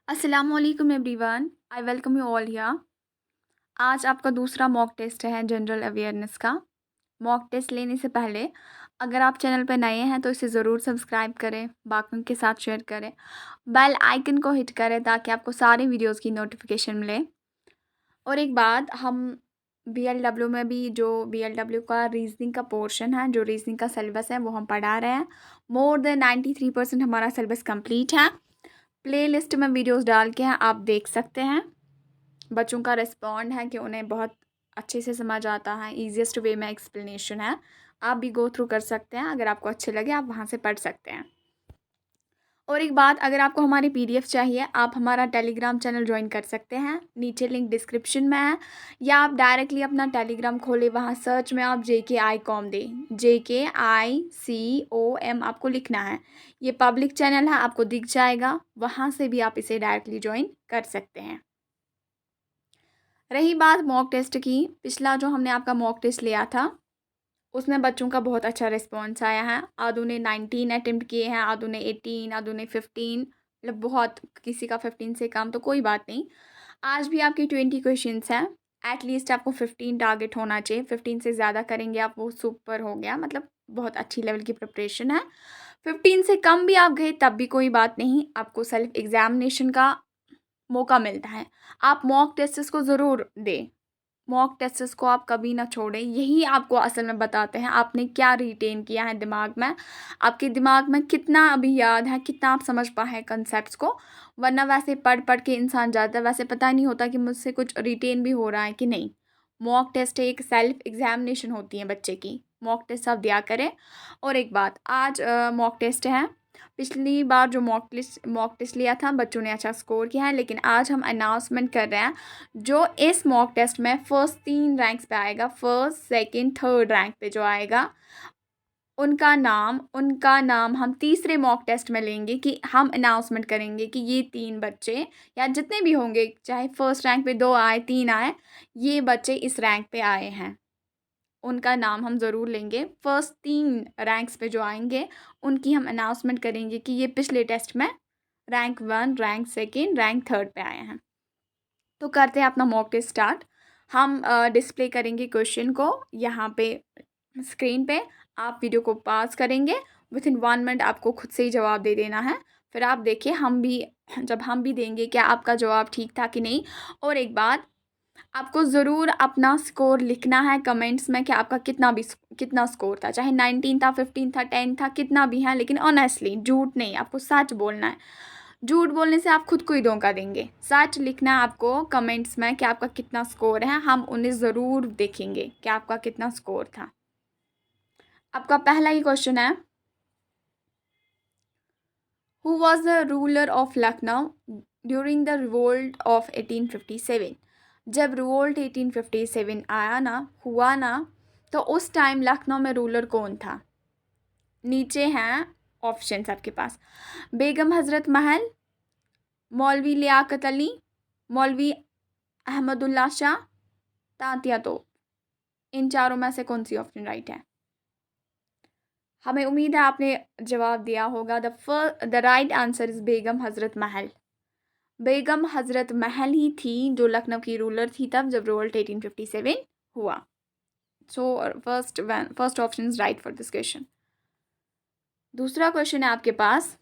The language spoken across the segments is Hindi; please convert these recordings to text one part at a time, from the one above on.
अस्सलामुअलैकुम everyone, I welcome you all here. आज आपका दूसरा मॉक टेस्ट है जनरल अवेयरनेस का। मॉक टेस्ट लेने से पहले अगर आप चैनल पर नए हैं तो इसे ज़रूर सब्सक्राइब करें, बाकियों के साथ शेयर करें, बेल आइकन को हिट करें ताकि आपको सारे वीडियोस की नोटिफिकेशन मिले। और एक बात, हम बीएलडब्ल्यू में भी जो बीएलडब्ल्यू का रीजनिंग का पोर्शन है, जो रीजनिंग का सिलेबस है, वो हम पढ़ा रहे हैं। मोर देन 93% हमारा सिलेबस कंप्लीट है। प्लेलिस्ट में वीडियोस डाल के हैं, आप देख सकते हैं। बच्चों का रिस्पॉन्ड है कि उन्हें बहुत अच्छे से समझ आता है, ईजीएस्ट वे में एक्सप्लेनेशन है। आप भी गो थ्रू कर सकते हैं, अगर आपको अच्छे लगे आप वहाँ से पढ़ सकते हैं। और एक बात, अगर आपको हमारी पीडीएफ चाहिए आप हमारा टेलीग्राम चैनल ज्वाइन कर सकते हैं, नीचे लिंक डिस्क्रिप्शन में है, या आप डायरेक्टली अपना टेलीग्राम खोले, वहाँ सर्च में आप JKI.com दें, JKICOM आपको लिखना है। ये पब्लिक चैनल है, आपको दिख जाएगा, वहाँ से भी आप इसे डायरेक्टली ज्वाइन कर सकते हैं। रही बात मॉक टेस्ट की, पिछला जो हमने आपका मॉक टेस्ट लिया था उसमें बच्चों का बहुत अच्छा रिस्पॉन्स आया है। आधों ने 19 अटेम्प्ट किए हैं, आधों ने 18, आधों ने 15, मतलब बहुत, किसी का 15 से कम तो कोई बात नहीं। आज भी आपकी 20 क्वेश्चंस हैं, एटलीस्ट आपको 15 टारगेट होना चाहिए। 15 से ज़्यादा करेंगे आप वो सुपर हो गया, मतलब बहुत अच्छी लेवल की प्रिपरेशन है। 15 से कम भी आप गए तब भी कोई बात नहीं, आपको सेल्फ एग्जामिनेशन का मौका मिलता है। आप मॉक टेस्ट्स को ज़रूर दें, मॉक टेस्ट्स को आप कभी ना छोड़ें। यही आपको असल में बताते हैं आपने क्या रिटेन किया है दिमाग में, आपके दिमाग में कितना अभी याद है, कितना आप समझ पाए हैं कंसेप्ट्स को। वरना वैसे पढ़ पढ़ के इंसान जाता है, वैसे पता नहीं होता कि मुझसे कुछ रिटेन भी हो रहा है कि नहीं। मॉक टेस्ट एक सेल्फ एग्जामिनेशन होती है बच्चे की, मॉक टेस्ट आप दिया करें। और एक बात, आज मॉक टेस्ट है। पिछली बार जो मॉक टेस्ट लिया था बच्चों ने अच्छा स्कोर किया है, लेकिन आज हम अनाउंसमेंट कर रहे हैं जो इस मॉक टेस्ट में फर्स्ट 3 रैंक्स पे आएगा, फर्स्ट सेकंड थर्ड रैंक पे जो आएगा उनका नाम हम तीसरे मॉक टेस्ट में लेंगे, कि हम अनाउंसमेंट करेंगे कि ये 3 बच्चे या जितने भी होंगे, चाहे फर्स्ट रैंक पे 2 आए 3 आए, ये बच्चे इस रैंक पे आए हैं, उनका नाम हम ज़रूर लेंगे। फर्स्ट 3 रैंक्स पे जो आएंगे उनकी हम अनाउंसमेंट करेंगे कि ये पिछले टेस्ट में rank 1, rank second, rank third पे आए हैं। तो करते हैं अपना मॉक टेस्ट स्टार्ट। हम डिस्प्ले करेंगे क्वेश्चन को यहाँ पे स्क्रीन पे, आप वीडियो को पॉज करेंगे, विद इन 1 मिनट आपको खुद से ही जवाब दे देना है। फिर आप देखिए, जब हम भी देंगे क्या आपका जवाब ठीक था कि नहीं। और एक बात, आपको ज़रूर अपना स्कोर लिखना है कमेंट्स में कि आपका कितना स्कोर था, चाहे 19 था, 15 था, 10 था, कितना भी है, लेकिन ऑनेस्टली, झूठ नहीं, आपको सच बोलना है। झूठ बोलने से आप खुद को ही धोखा देंगे। सच लिखना है आपको कमेंट्स में कि आपका कितना स्कोर है, हम उन्हें ज़रूर देखेंगे कि आपका कितना स्कोर था। आपका पहला ही क्वेश्चन है, who was the ruler of Lucknow during the revolt of 1857। जब रिवोल्ट 1857 आया ना, हुआ ना, तो उस टाइम लखनऊ में रूलर कौन था। नीचे हैं ऑप्शंस आपके पास, बेगम हज़रत महल, मौलवी लियाकत अली, मौलवी अहमदुल्ला शाह, तांतिया तोप। इन चारों में से कौन सी ऑप्शन राइट है। हमें उम्मीद है आपने जवाब दिया होगा। द राइट आंसर इज़ बेगम हज़रत महल। बेगम हज़रत महल ही थी जो लखनऊ की रूलर थी तब जब रिवोल्ट 1857 हुआ। So first option is right for this question. दूसरा क्वेश्चन है आपके पास,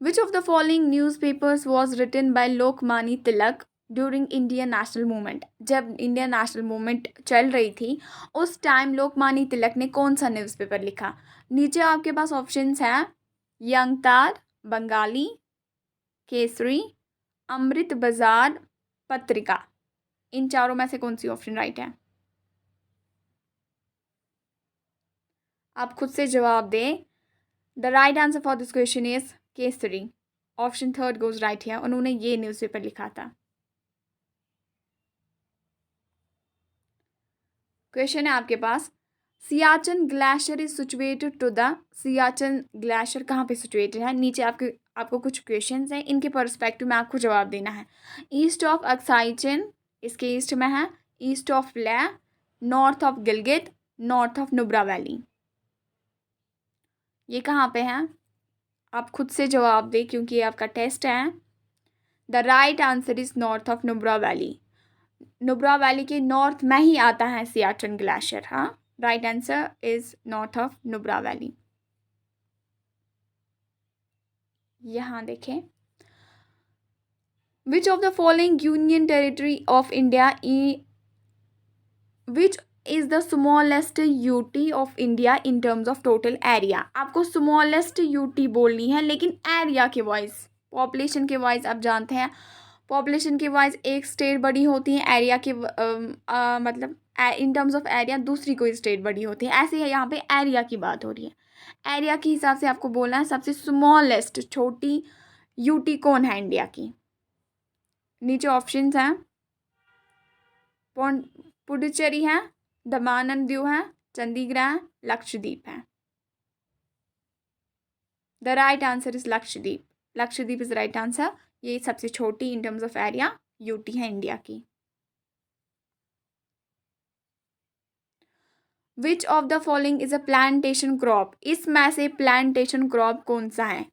which of the following newspapers was written by Lokmanya Tilak during Indian national movement. जब इंडियन नेशनल मूवमेंट चल रही थी उस टाइम लोकमान्य तिलक ने कौन सा न्यूज़पेपर लिखा। नीचे आपके पास ऑप्शंस हैं, यंग तार, बंगाली, केसरी, अमृत बाजार, पत्रिका। इन चारों में से कौन सी ऑप्शन राइट है। आप खुद से जवाब दें। The right answer for this question is Kesari. Option third goes right है, उन्होंने ये न्यूज़पेपर लिखा था। क्वेश्चन है आपके पास, Siachen glacier is situated to the. Siachen glacier कहाँ पे सिचुएटेड है। नीचे आपको कुछ क्वेश्चंस हैं, इनके पर्सपेक्टिव में आपको जवाब देना है। ईस्ट ऑफ अक्साइचिन, इसके ईस्ट में है। ईस्ट ऑफ ले, north of Gilgit, north of Nubra valley. ये कहाँ पे है, आप खुद से जवाब दें क्योंकि ये आपका टेस्ट है। The right answer is north of Nubra valley. Nubra valley के नॉर्थ में ही आता है सियाचिन ग्लेशियर। हाँ, right answer is north of Nubra valley. यहाँ देखें, विच of the following union territory of India which is the smallest UT of India in terms of total area. आपको स्मॉलेस्ट यूटी बोलनी है, लेकिन एरिया के वाइज, पॉपुलेशन के वाइज आप जानते हैं पॉपुलेशन के वाइज एक स्टेट बड़ी होती है, एरिया के मतलब इन टर्म्स ऑफ एरिया दूसरी कोई स्टेट बड़ी होती है। ऐसे ही यहाँ पे एरिया की बात हो रही है। एरिया के हिसाब से आपको बोलना है सबसे स्मॉलेस्ट छोटी यूटी कौन है इंडिया की। नीचे ऑप्शंस हैं, पुडुचेरी है, दमन दीव है, चंडीगढ़ है, लक्षद्वीप है। The right answer is Lakshadweep. Lakshadweep is right answer. ये सबसे छोटी in terms of area UT है इंडिया की। विच of the following is a plantation crop. इसमें से प्लांटेशन क्रॉप कौन सा है।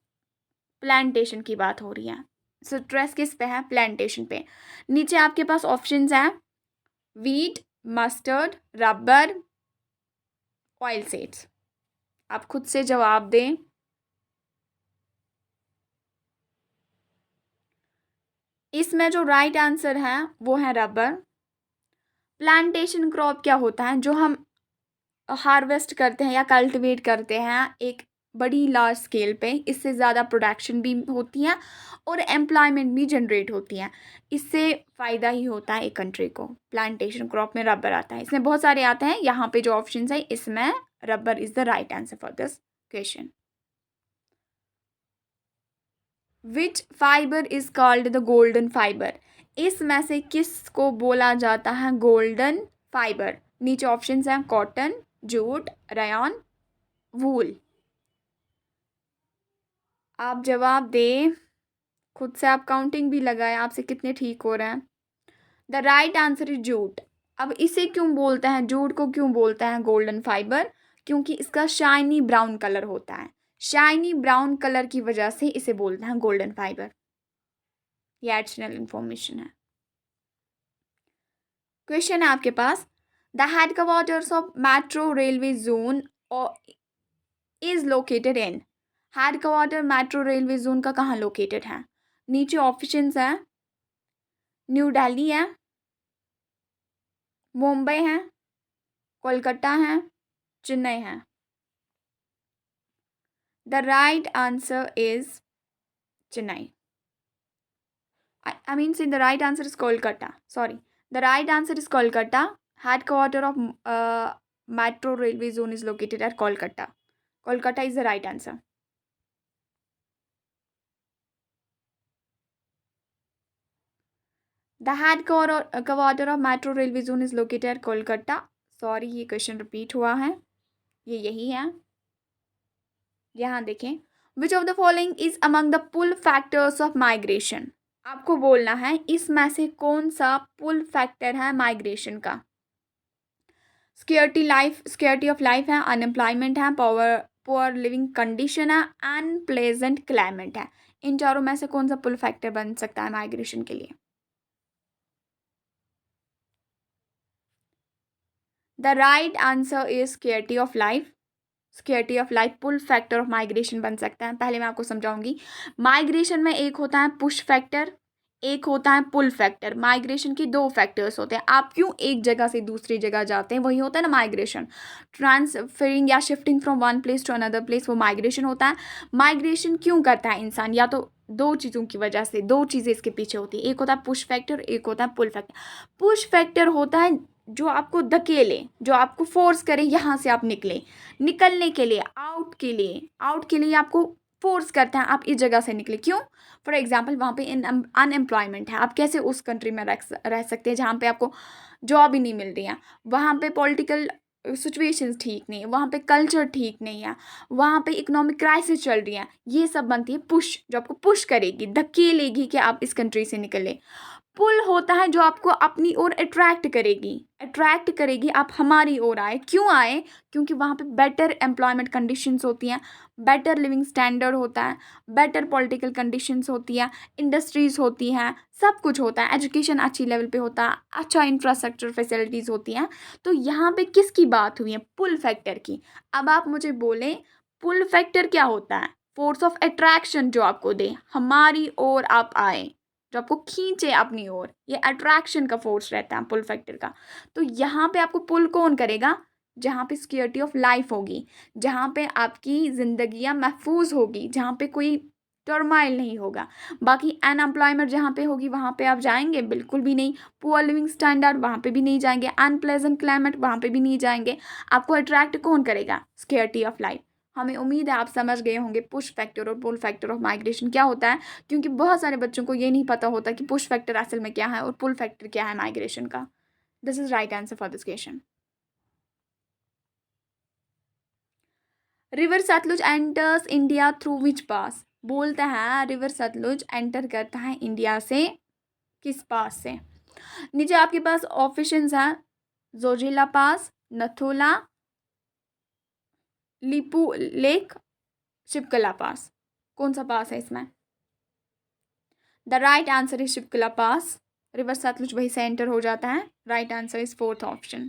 प्लांटेशन की बात हो रही है, स्ट्रेस किस पे है, प्लांटेशन पे। नीचे आपके पास ऑप्शंस हैं, wheat, mustard, rubber, oil seeds. आप खुद से जवाब दें। इसमें जो राइट आंसर है वो है रबर। प्लांटेशन क्रॉप क्या होता है, जो हम हार्वेस्ट करते हैं या कल्टीवेट करते हैं एक बड़ी लार्ज स्केल पे, इससे ज़्यादा प्रोडक्शन भी होती है और एम्प्लॉयमेंट भी जनरेट होती है। इससे फ़ायदा ही होता है एक कंट्री को। प्लांटेशन क्रॉप में रबर आता है, इसमें बहुत सारे आते हैं। यहाँ पे जो ऑप्शन है इसमें rubber is the right answer for this question. Which fibre is called the golden fibre. इसमें से किसको बोला जाता है गोल्डन फाइबर। नीचे ऑप्शंस हैं, कॉटन, जूट, रेयॉन, वूल। आप जवाब दें, खुद से आप काउंटिंग भी लगाएं आपसे कितने ठीक हो रहे हैं। The right answer is jute. अब इसे क्यों बोलते हैं, जूट को क्यों बोलते हैं गोल्डन फाइबर, क्योंकि इसका शाइनी ब्राउन कलर होता है। शाइनी ब्राउन कलर की वजह से इसे बोलते हैं गोल्डन फाइबर। ये एडिशनल इंफॉर्मेशन है। क्वेश्चन है आपके पास, the headquarters of metro railway zone is located in. Headquarter metro railway zone का कहाँ लोकेटेड है। नीचे ऑप्शंस है, न्यू दिल्ली है, मुंबई है, कोलकाता है, चेन्नई है। The right answer is Chennai. I mean, say the right answer is Kolkata. Sorry, the right answer is Kolkata. Headquarter of metro railway zone is located at Kolkata. Kolkata is the right answer. The headquarter of metro railway zone is located at Kolkata. Sorry, ये क्वेश्चन रिपीट हुआ है, ये यही है। यहाँ देखें, which of the following is among the pull factors of migration. आपको बोलना है इसमें से कौन सा पुल फैक्टर है माइग्रेशन का। सिक्योरिटी ऑफ लाइफ है, अनएम्प्लॉयमेंट है, पुअर लिविंग कंडीशन है, अनप्लेजेंट क्लाइमेट है। इन चारों में से कौन सा पुल फैक्टर बन सकता है माइग्रेशन के लिए। The right answer is security of life. Security of life pull factor of migration बन सकता है। पहले मैं आपको समझाऊंगी। माइग्रेशन में एक होता है पुश फैक्टर, एक होता है पुल फैक्टर। माइग्रेशन के दो फैक्टर्स होते हैं। आप क्यों एक जगह से दूसरी जगह जाते हैं, वही होता है ना माइग्रेशन। ट्रांसफरिंग या shifting from one place to another place, वो माइग्रेशन होता है। माइग्रेशन क्यों करता है इंसान, या तो दो चीज़ों की वजह से, दो चीज़ें इसके पीछे होती है। एक होता है पुश फैक्टर, एक होता है पुल फैक्टर। पुश फैक्टर होता है जो आपको धकेले, जो आपको फोर्स करे यहाँ से आप निकलने के लिए, आउट के लिए आपको फोर्स करते हैं आप इस जगह से निकले। क्यों, फॉर एग्जाम्पल वहाँ पे अनएम्प्लॉयमेंट है, आप कैसे उस कंट्री में रह सकते हैं जहाँ पे आपको जॉब ही नहीं मिल रही है, वहाँ पे पॉलिटिकल सिचुएशंस ठीक नहीं है, वहाँ पे कल्चर ठीक नहीं है, वहाँ पे इकोनॉमिक क्राइसिस चल रही है। ये सब बनती है पुश, जो आपको पुश करेगी, धकेलेगी कि आप इस कंट्री से निकले। पुल होता है जो आपको अपनी ओर अट्रैक्ट करेगी, आप हमारी ओर आए। क्यों आए? क्योंकि वहाँ पे बेटर एम्प्लॉयमेंट कंडीशंस होती हैं, बेटर लिविंग स्टैंडर्ड होता है, बेटर पॉलिटिकल कंडीशंस होती है, इंडस्ट्रीज होती हैं, सब कुछ होता है, एजुकेशन अच्छी लेवल पे होता है, अच्छा इंफ्रास्ट्रक्चर फैसिलिटीज़ होती हैं। तो यहाँ पे किसकी बात हुई है? पुल फैक्टर की। अब आप मुझे बोलें पुल फैक्टर क्या होता है? फोर्स ऑफ अट्रैक्शन जो आपको दे, हमारी ओर आप आए, जो आपको खींचे अपनी ओर, ये अट्रैक्शन का फोर्स रहता है पुल फैक्टर का। तो यहाँ पे आपको पुल कौन करेगा? जहाँ पे सिक्योरिटी ऑफ लाइफ होगी, जहाँ पे आपकी जिंदगियाँ महफूज होगी, जहाँ पे कोई टर्माइल नहीं होगा। बाकी अनएम्प्लॉयमेंट जहाँ पे होगी वहाँ पे आप जाएंगे? बिल्कुल भी नहीं। पुअर लिविंग स्टैंडर्ड वहाँ पे भी नहीं जाएंगे, अनप्लेजेंट क्लाइमेट वहाँ पे भी नहीं जाएंगे। आपको अट्रैक्ट कौन करेगा? Security of life. हमें उम्मीद है आप समझ गए होंगे पुश फैक्टर और पुल फैक्टर ऑफ माइग्रेशन क्या होता है, क्योंकि बहुत सारे बच्चों को ये नहीं पता होता कि पुश फैक्टर असल में क्या है और पुल फैक्टर क्या है माइग्रेशन का। This is right answer for this question. River Sutlej enters India through which pass? बोलता है रिवर सतलुज एंटर करता है इंडिया से किस पास से? नीचे आपके पास ऑप्शंस हैं, जोजिला पास, नथुला, लिपू लेक, शिपकला पास। कौन सा पास है इसमें? The right answer is Shipkila pass. River Sutlej वहीं से एंटर हो जाता है। Right answer is fourth option.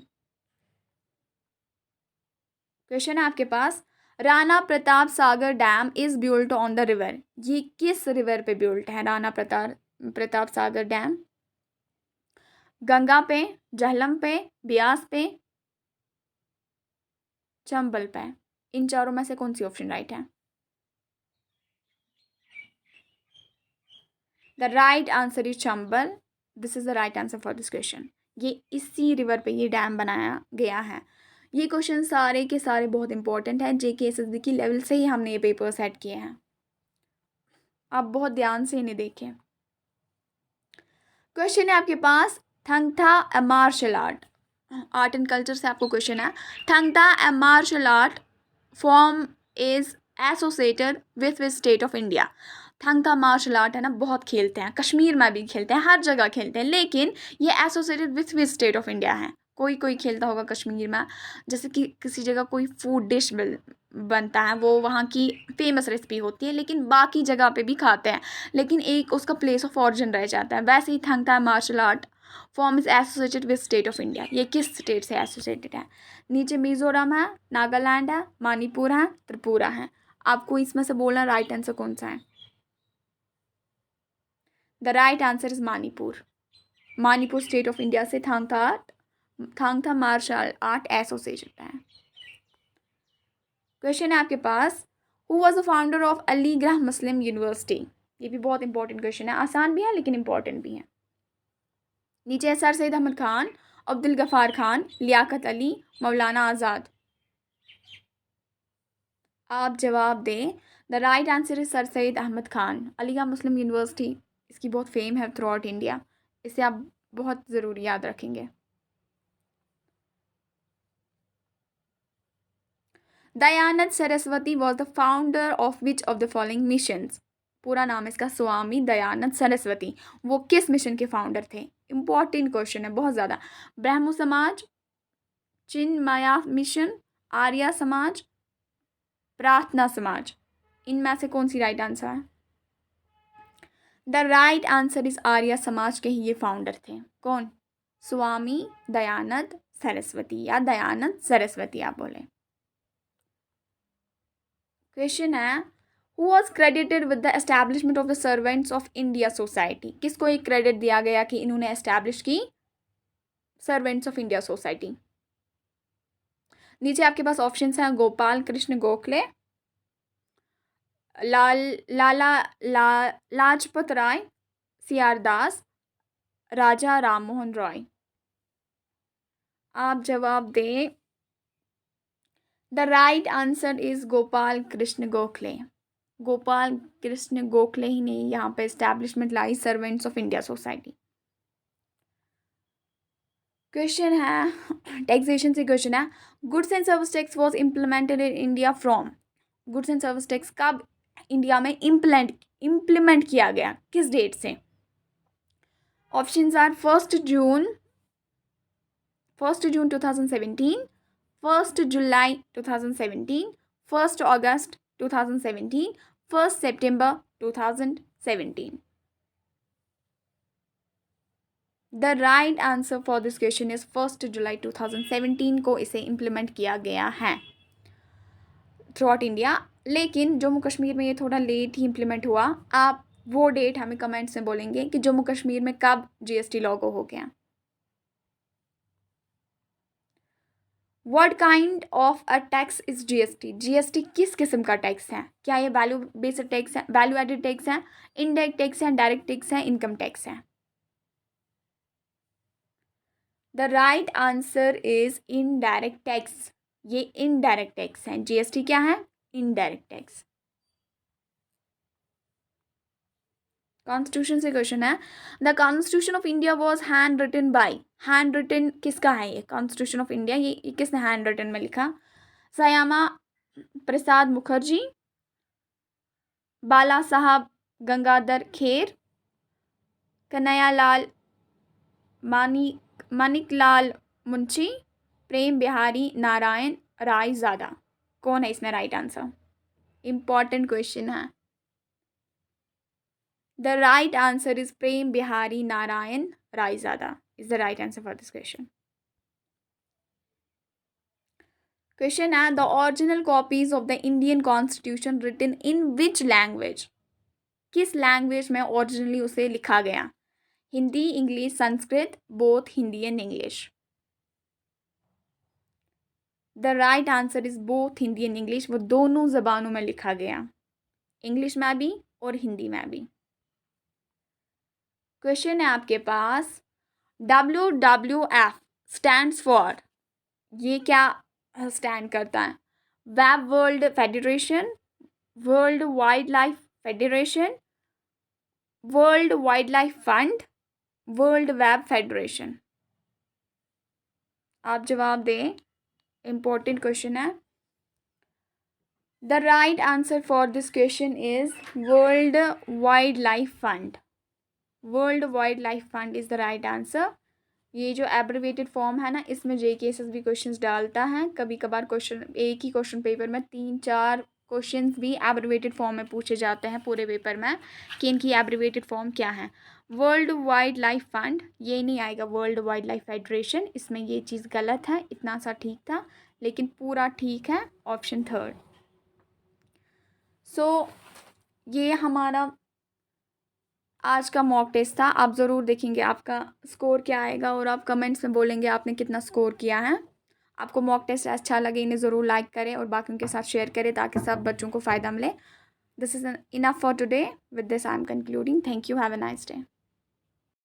Question है आपके पास, Rana Pratap Sagar dam is built on the river. ये किस रिवर पे बिल्ट है राणा प्रताप सागर डैम? गंगा पे, झेलम पे, ब्यास पे, चंबल पे। इन चारों में से कौन सी ऑप्शन राइट है? The right answer is Chambal. This is the right answer for this question. ये इसी रिवर पे ये डैम बनाया गया है। ये क्वेश्चन सारे के सारे बहुत इंपॉर्टेंट हैं, जेके एसएसबी की लेवल से ही हमने ये पेपर सेट किए हैं। आप बहुत ध्यान से इन्हें देखें। क्वेश्चन है आपके पास, Thangta a martial art, art and culture से आपको क्वेश्चन है। Thangta a martial art form is associated with state of India. Thangta martial art है ना, बहुत खेलते हैं, कश्मीर में भी खेलते हैं, हर जगह खेलते हैं, लेकिन ये associated with state of India है। कोई कोई खेलता होगा कश्मीर में, जैसे कि किसी जगह कोई फूड डिश बनता है, वो वहाँ की फेमस रेसिपी होती है, लेकिन बाकी जगह पे भी खाते हैं, लेकिन एक उसका प्लेस ऑफ ऑरिजिन रह जाता है। वैसे ही Thangta martial art form is associated with state of India. ये किस स्टेट से एसोसिएटेड है? नीचे मिजोरम है, नागालैंड है, मणिपुर है, त्रिपुरा है। आपको इसमें से बोलना राइट आंसर कौन सा है। The right answer is Manipur. Manipur state of India से थंगता मार्शल आर्ट एसोसिएटेड है। क्वेश्चन है आपके पास, who was the founder of Aligarh Muslim university? ये भी बहुत इंपॉर्टेंट क्वेश्चन है, आसान भी है लेकिन इंपॉर्टेंट भी है। नीचे है सर सैयद अहमद खान, अब्दुल गफ़ार खान, लियाकत अली, मौलाना आज़ाद। आप जवाब दें। The right answer is sir Syed Ahmad Khan. Aligarh Muslim University, इसकी बहुत फेम है थ्रू आउट इंडिया, इसे आप बहुत ज़रूर याद रखेंगे। Dayanand Saraswati was the founder of which of the following missions? पूरा नाम इसका स्वामी दयानंद सरस्वती। वो किस मिशन के फाउंडर थे? इंपॉर्टेंट क्वेश्चन है बहुत ज़्यादा। ब्रह्मो समाज, चिन्मया मिशन, आर्या समाज, प्रार्थना समाज। इनमें से कौन सी राइट आंसर है? The right answer is Arya समाज के ही ये फाउंडर थे। कौन? स्वामी दयानंद सरस्वती या दयानंद सरस्वती आप बोले। क्वेश्चन है, who was credited with the establishment of the servants of India society? किसको एक क्रेडिट दिया गया कि इन्होंने एस्टैब्लिश की सर्वेंट्स ऑफ इंडिया सोसाइटी? नीचे आपके पास ऑप्शंस हैं, गोपाल कृष्ण गोखले, लाजपत राय, सीआर दास, राजा राम मोहन रॉय। आप जवाब दें। The right answer is Gopal Krishna Gokhale. Gopal Krishna Gokhale ही ने यहाँ पे एस्टैब्लिशमेंट लाई servants of India society. Question है, टैक्सेशन से क्वेश्चन है, goods and service tax was implemented in India from? Goods and service tax कब इंडिया में इम्प्लीमेंट किया गया, किस डेट से? Options are 1st June 2017, 1st July 2017, 1st August 2017, 1st September 2017. The right answer for this question is 1st July 2017 को इसे इम्प्लीमेंट किया गया है थ्रू आउट इंडिया, लेकिन जम्मू कश्मीर में ये थोड़ा लेट ही इम्प्लीमेंट हुआ। आप वो डेट हमें कमेंट्स में बोलेंगे कि जम्मू कश्मीर में कब GST लागू हो गया। What kind of a tax is GST? GST किस किस्म का टैक्स है? क्या ये वैल्यू बेस्ड टैक्स है, वैल्यू एडेड टैक्स है, इनडायरेक्ट टैक्स है, डायरेक्ट टैक्स है, इनकम टैक्स है? The right answer is indirect tax. ये इनडायरेक्ट टैक्स है। GST क्या है? Indirect tax. कॉन्स्टिट्यूशन से क्वेश्चन है, the constitution of India was hand written by. Hand written किसका है? ये कॉन्स्टिट्यूशन ऑफ इंडिया ये किसने हैंड रिटन में लिखा? श्यामा प्रसाद मुखर्जी, बाला साहब गंगाधर खेर, कन्हैयालाल मानिकलाल मुंशी, प्रेम बिहारी नारायण रायजादा। कौन है इसमें राइट आंसर? इंपॉर्टेंट क्वेश्चन है। The right answer is Prem Bihari Narayan Raizada is the right answer for this question. Question है, the original copies of the Indian constitution written in which language? किस लैंग्वेज में ओरिजिनली उसे लिखा गया? Hindi, English, Sanskrit, both Hindi and English. The right answer is both Hindi and English. वो दोनों जबानों में लिखा गया, इंग्लिश में भी और हिंदी में भी। क्वेश्चन है आपके पास, WWF स्टैंड्स फॉर, ये क्या स्टैंड करता है? Web world federation, world wild life federation, world wild life fund, world web federation. आप जवाब दें, इंपॉर्टेंट क्वेश्चन है। The right answer for this question is world wild life fund. World wild life fund is the right answer. ये जो एब्रिवेटेड फॉर्म है ना, इसमें JKSS भी क्वेश्चंस डालता है। कभी कभार क्वेश्चन एक ही क्वेश्चन पेपर में 3-4 क्वेश्चंस भी एब्रिवेटेड फॉर्म में पूछे जाते हैं पूरे पेपर में कि इनकी एब्रिवेटेड फॉर्म क्या है। वर्ल्ड वाइल्ड लाइफ फंड ये नहीं आएगा, वर्ल्ड वाइल्ड लाइफ फेडरेशन। इसमें ये चीज़ गलत है, इतना सा ठीक था, लेकिन पूरा ठीक है ऑप्शन 3rd। सो ये हमारा आज का मॉक टेस्ट था। आप ज़रूर देखेंगे आपका स्कोर क्या आएगा और आप कमेंट्स में बोलेंगे आपने कितना स्कोर किया है। आपको मॉक टेस्ट अच्छा लगे इन्हें ज़रूर लाइक करें और बाकियों के साथ शेयर करें ताकि सब बच्चों को फ़ायदा मिले। This is enough for today. With this I am concluding. Thank you. Have a nice day.